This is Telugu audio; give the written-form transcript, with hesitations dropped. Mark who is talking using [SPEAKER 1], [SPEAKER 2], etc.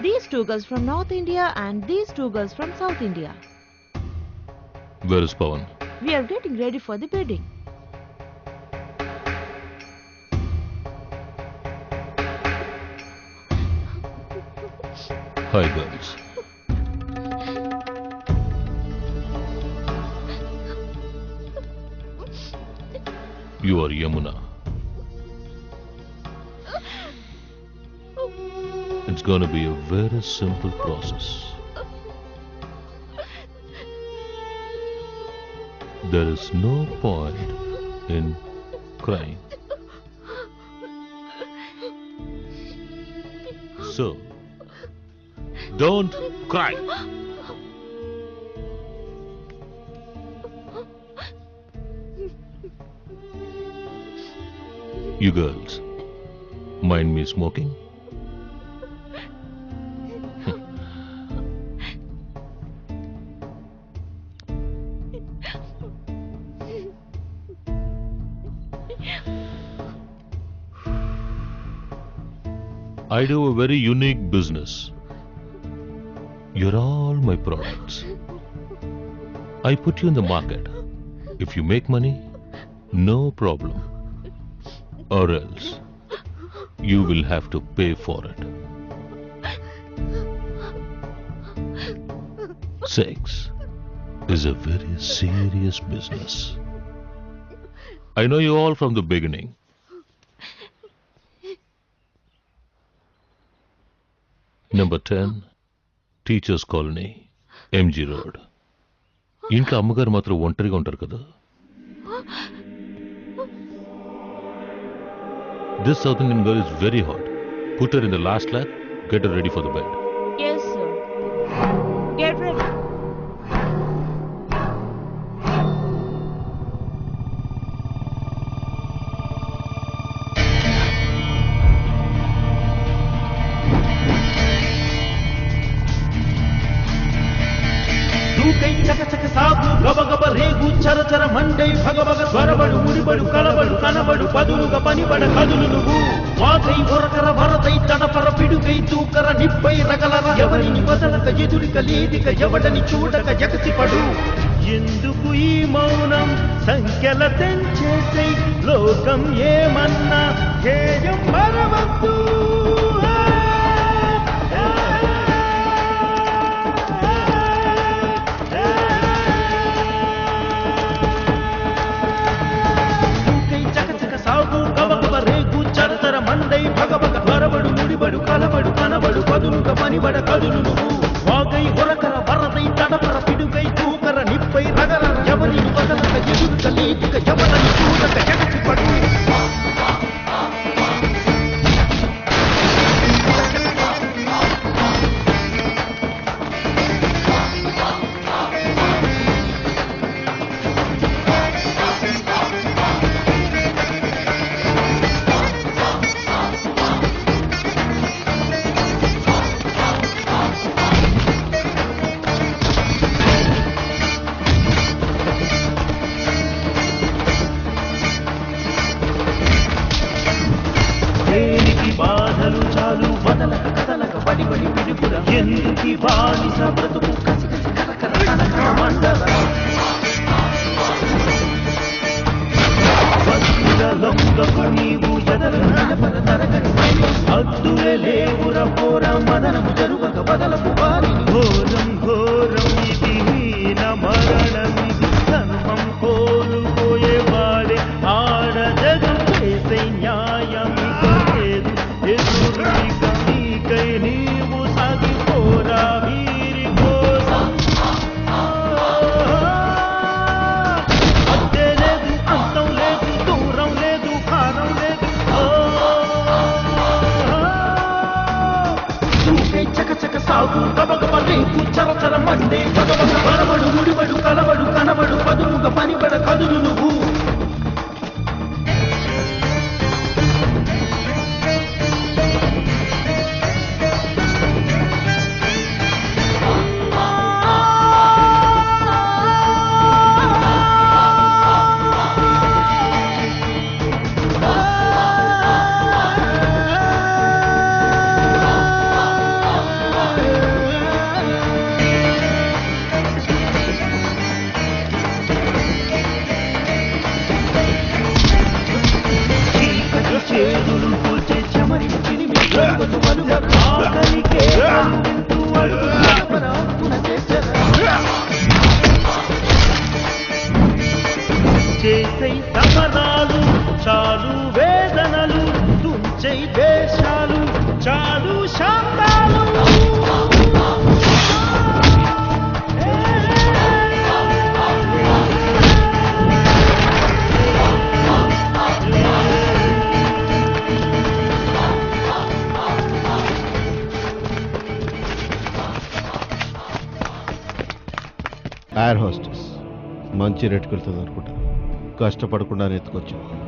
[SPEAKER 1] These two girls from North India and these two girls from South India.
[SPEAKER 2] Where is Pawan?
[SPEAKER 1] We are getting ready for the wedding.
[SPEAKER 2] Hi, girls. You are Yamuna. It's gonna be a very simple process. There is no point in crying. So, don't cry. You girls, mind me smoking? I do a very unique business. You're all my products. I put you in the market. If you make money, no problem. Or else, you will have to pay for it. Sex is a very serious business. I know you all from the beginning. Number 10, Teachers Colony, MG Road. ఇంట్లో అమ్మగారు మాత్రం ఒంటరిగా ఉంటారు కదా. This South Indian girl is very hot. Put her in the last lap, get her ready for the bed.
[SPEAKER 1] Yes, sir. Get ready.
[SPEAKER 3] చకచక సాగు గబగబ రేగు చరచర మండై భగభగ స్వరబడు ముడిబడు కలబడు కనబడు పదులుగా పనిబడ కదులు నువ్వు వాకై ఒరకర వరదై తడపర పిడుగై తూకర నిప్పై రగలర ఎవరిని వదలక ఎదురిక లేదిక ఎవడని చూడక జగసిపడు ఎందుకు ఈ మౌనం సంఖ్యల తెంచేసై లోకం ఏమన్నా ధ్యేయం మరవద్దు భగభగ త్వరబడు ముడిబడు కలబడు కనబడు పదులుగా పనిబడ కదులు నువ్వు వాగై ఒరకర వరదై తడపర పిడుగై తూకర నిప్పై రగర ఎవరిని వదలక ఎదురుక లేదుక ఎవరిని చూడక జగసిపడు బాధలు చాలు వదలక కదలక పడిపడి పిడుపుర ఎందుకి బానిస బ్రతుకు కసి కసి కరకర కనకర మండల భక్తుల లొంగకు నీవు ఎదల నడపర తరగని హద్దులే లేవుర పోర మదనము జరుగక బదలకు వారిని ఘోరం ఘోరం ఇది హీన మరణమిది ధర్మం కోల్పోయే వాడే ఆడ జగం చేసే న్యాయం ఎదురికై నీవు సాగిపోరా వీరి కోసం అద్దే లేదు అంతం లేదు దూరం లేదు భారం లేదు చూకై చకచక సాగు గబగబ రేపు చరచర మండే భగవగ వరబడు ముడిబడు కలబడు కనబడు పదులుగా పనిబడ కదులు నువ్వు
[SPEAKER 4] ఎయిర్ హోస్టెస్ మంచి రేటుకు వెళ్తుంది అనుకుంటా కష్టపడకుండా ఎత్తుకొచ్చావు